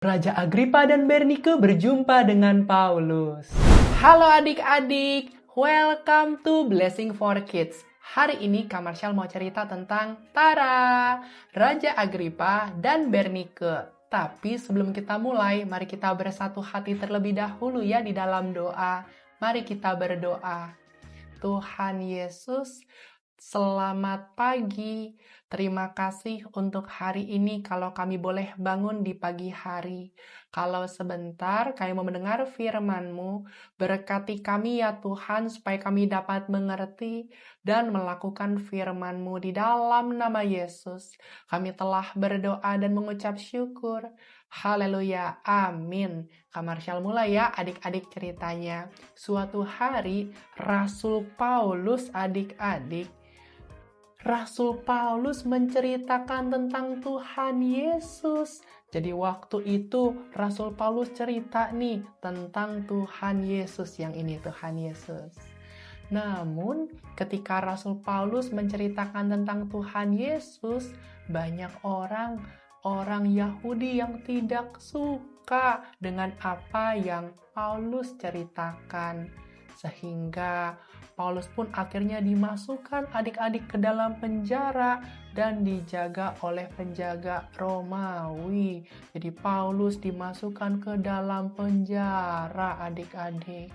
Raja Agripa dan Bernike berjumpa dengan Paulus. Halo adik-adik, welcome to Blessing for Kids. Hari ini Kak Marshall mau cerita tentang Raja Agripa dan Bernike. Tapi sebelum kita mulai, mari kita bersatu hati terlebih dahulu ya di dalam doa. Mari kita berdoa. Tuhan Yesus, selamat pagi. Terima kasih untuk hari ini kalau kami boleh bangun di pagi hari. Kalau sebentar kami mau mendengar firman-Mu, berkati kami ya Tuhan supaya kami dapat mengerti dan melakukan firman-Mu di dalam nama Yesus. Kami telah berdoa dan mengucap syukur. Haleluya, amin. Kak Marshall mulai ya adik-adik ceritanya. Suatu hari Rasul Paulus adik-adik Rasul Paulus menceritakan tentang Tuhan Yesus. Jadi waktu itu Rasul Paulus cerita nih tentang Tuhan Yesus, yang ini Tuhan Yesus. Namun ketika Rasul Paulus menceritakan tentang Tuhan Yesus, banyak orang Yahudi yang tidak suka dengan apa yang Paulus ceritakan. Sehingga Paulus pun akhirnya dimasukkan adik-adik ke dalam penjara dan dijaga oleh penjaga Romawi. Jadi Paulus dimasukkan ke dalam penjara adik-adik.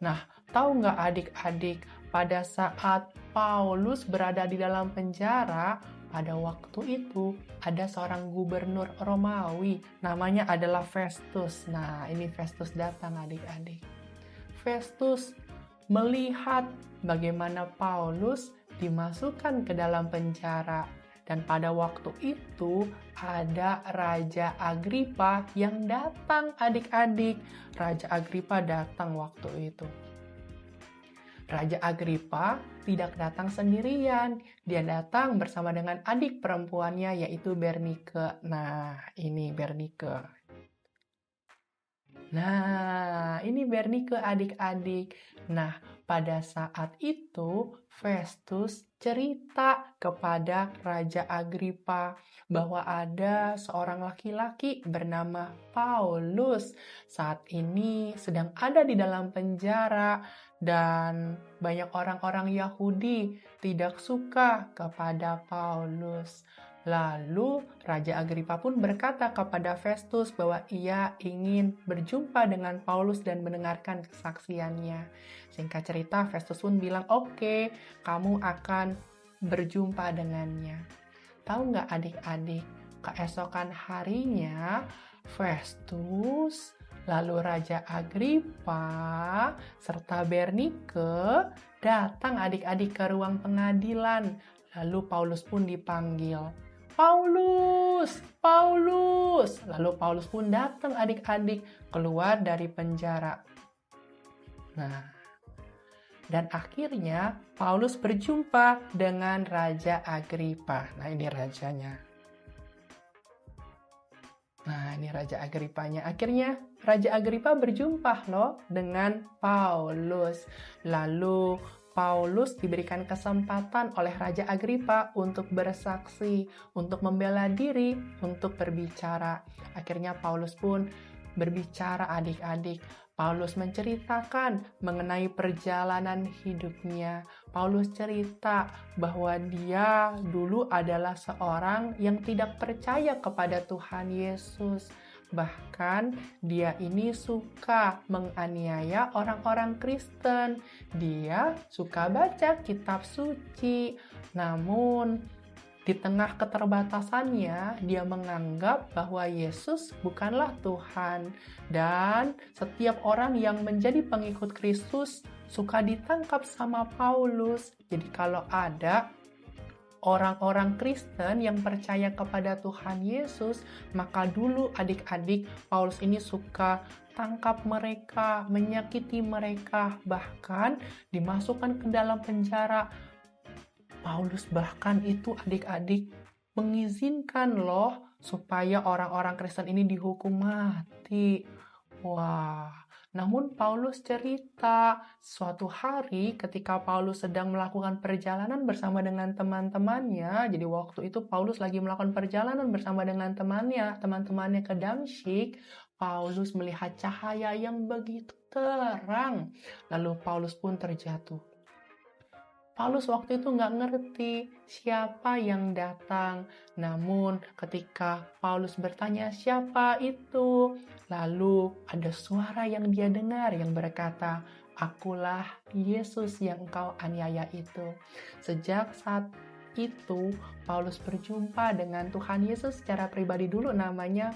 Nah, tahu nggak adik-adik, pada saat Paulus berada di dalam penjara, pada waktu itu ada seorang gubernur Romawi, namanya adalah Festus. Nah, ini Festus datang adik-adik. Festus melihat bagaimana Paulus dimasukkan ke dalam penjara. Dan pada waktu itu ada Raja Agripa yang datang adik-adik. Raja Agripa datang waktu itu. Raja Agripa tidak datang sendirian. Dia datang bersama dengan adik perempuannya yaitu Bernike. Nah, ini Bernike. Nah, ini Bernike adik-adik. Nah, pada saat itu Festus cerita kepada Raja Agripa bahwa ada seorang laki-laki bernama Paulus. Saat ini sedang ada di dalam penjara dan banyak orang-orang Yahudi tidak suka kepada Paulus. Lalu Raja Agripa pun berkata kepada Festus bahwa ia ingin berjumpa dengan Paulus dan mendengarkan kesaksiannya. Singkat cerita, Festus pun bilang, "Oke, kamu akan berjumpa dengannya." Tahu nggak adik-adik, keesokan harinya Festus, lalu Raja Agripa, serta Bernike datang adik-adik ke ruang pengadilan. Lalu Paulus pun dipanggil. Paulus! Paulus! Lalu Paulus pun datang adik-adik keluar dari penjara. Nah, dan akhirnya Paulus berjumpa dengan Raja Agripa. Nah, ini rajanya. Nah, ini Raja Agripanya. Akhirnya Raja Agripa berjumpa loh dengan Paulus. Lalu Paulus diberikan kesempatan oleh Raja Agripa untuk bersaksi, untuk membela diri, untuk berbicara. Akhirnya Paulus pun berbicara adik-adik. Paulus menceritakan mengenai perjalanan hidupnya. Paulus cerita bahwa dia dulu adalah seorang yang tidak percaya kepada Tuhan Yesus. Bahkan dia ini suka menganiaya orang-orang Kristen. Dia suka baca kitab suci. Namun di tengah keterbatasannya, dia menganggap bahwa Yesus bukanlah Tuhan. Dan setiap orang yang menjadi pengikut Kristus suka ditangkap sama Paulus. Jadi kalau ada orang-orang Kristen yang percaya kepada Tuhan Yesus, maka dulu adik-adik Paulus ini suka tangkap mereka, menyakiti mereka, bahkan dimasukkan ke dalam penjara. Paulus bahkan itu adik-adik mengizinkan loh supaya orang-orang Kristen ini dihukum mati. Wah, Namun Paulus cerita, suatu hari ketika Paulus sedang melakukan perjalanan bersama dengan teman-temannya, jadi waktu itu Paulus lagi melakukan perjalanan bersama dengan teman-temannya ke Damsyik, Paulus melihat cahaya yang begitu terang, lalu Paulus pun terjatuh. Paulus waktu itu nggak ngerti siapa yang datang. Namun ketika Paulus bertanya siapa itu, lalu ada suara yang dia dengar yang berkata, "Akulah Yesus yang engkau aniaya itu." Sejak saat itu, Paulus berjumpa dengan Tuhan Yesus secara pribadi dulu, namanya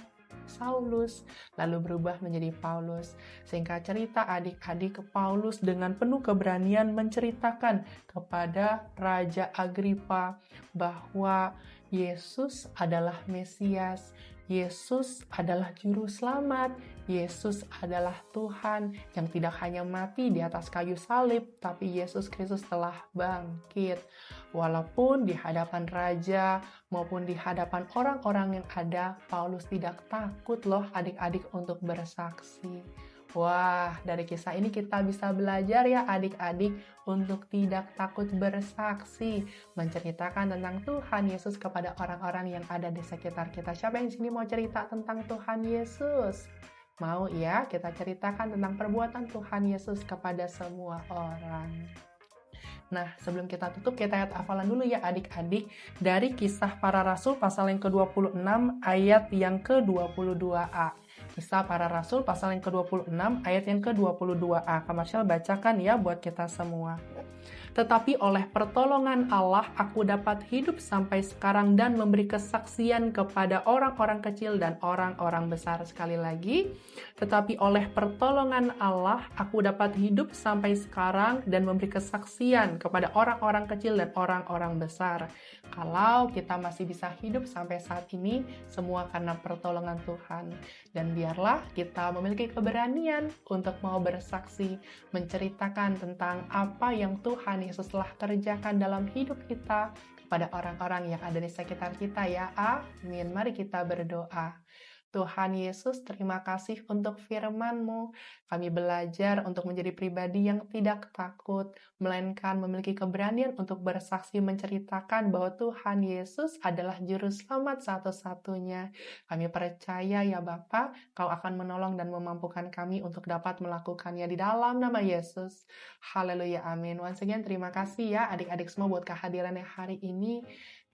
Saulus, lalu berubah menjadi Paulus. Singkat cerita, adik-adik, Paulus dengan penuh keberanian menceritakan kepada Raja Agripa bahwa Yesus adalah Mesias, Yesus adalah Juru Selamat, Yesus adalah Tuhan yang tidak hanya mati di atas kayu salib, tapi Yesus Kristus telah bangkit. Walaupun di hadapan raja maupun di hadapan orang-orang yang ada, Paulus tidak takut loh adik-adik untuk bersaksi. Wah, dari kisah ini kita bisa belajar ya adik-adik untuk tidak takut bersaksi, menceritakan tentang Tuhan Yesus kepada orang-orang yang ada di sekitar kita. Siapa yang sini mau cerita tentang Tuhan Yesus? Mau ya, kita ceritakan tentang perbuatan Tuhan Yesus kepada semua orang. Nah, sebelum kita tutup, kita lihat hafalan dulu ya adik-adik. Dari Kisah Para Rasul pasal yang ke-26 ayat yang ke-22a. Kisah Para Rasul pasal yang ke-26 ayat yang ke-22a. Kak Marshall bacakan ya buat kita semua. Tetapi oleh pertolongan Allah, aku dapat hidup sampai sekarang dan memberi kesaksian kepada orang-orang kecil dan orang-orang besar. Sekali lagi, tetapi oleh pertolongan Allah, aku dapat hidup sampai sekarang dan memberi kesaksian kepada orang-orang kecil dan orang-orang besar. Kalau kita masih bisa hidup sampai saat ini, semua karena pertolongan Tuhan. Dan biarlah kita memiliki keberanian untuk mau bersaksi, menceritakan tentang apa yang Tuhan Yesus telah kerjakan dalam hidup kita kepada orang-orang yang ada di sekitar kita ya. Amin. Mari kita berdoa. Tuhan Yesus, terima kasih untuk firman-Mu. Kami belajar untuk menjadi pribadi yang tidak takut, melainkan memiliki keberanian untuk bersaksi menceritakan bahwa Tuhan Yesus adalah Juru Selamat satu-satunya. Kami percaya ya Bapa, Kau akan menolong dan memampukan kami untuk dapat melakukannya di dalam nama Yesus. Haleluya, amin. Once again, terima kasih ya adik-adik semua buat kehadirannya hari ini.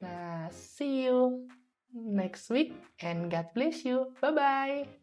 Nah, see you next week and God bless you. Bye-bye.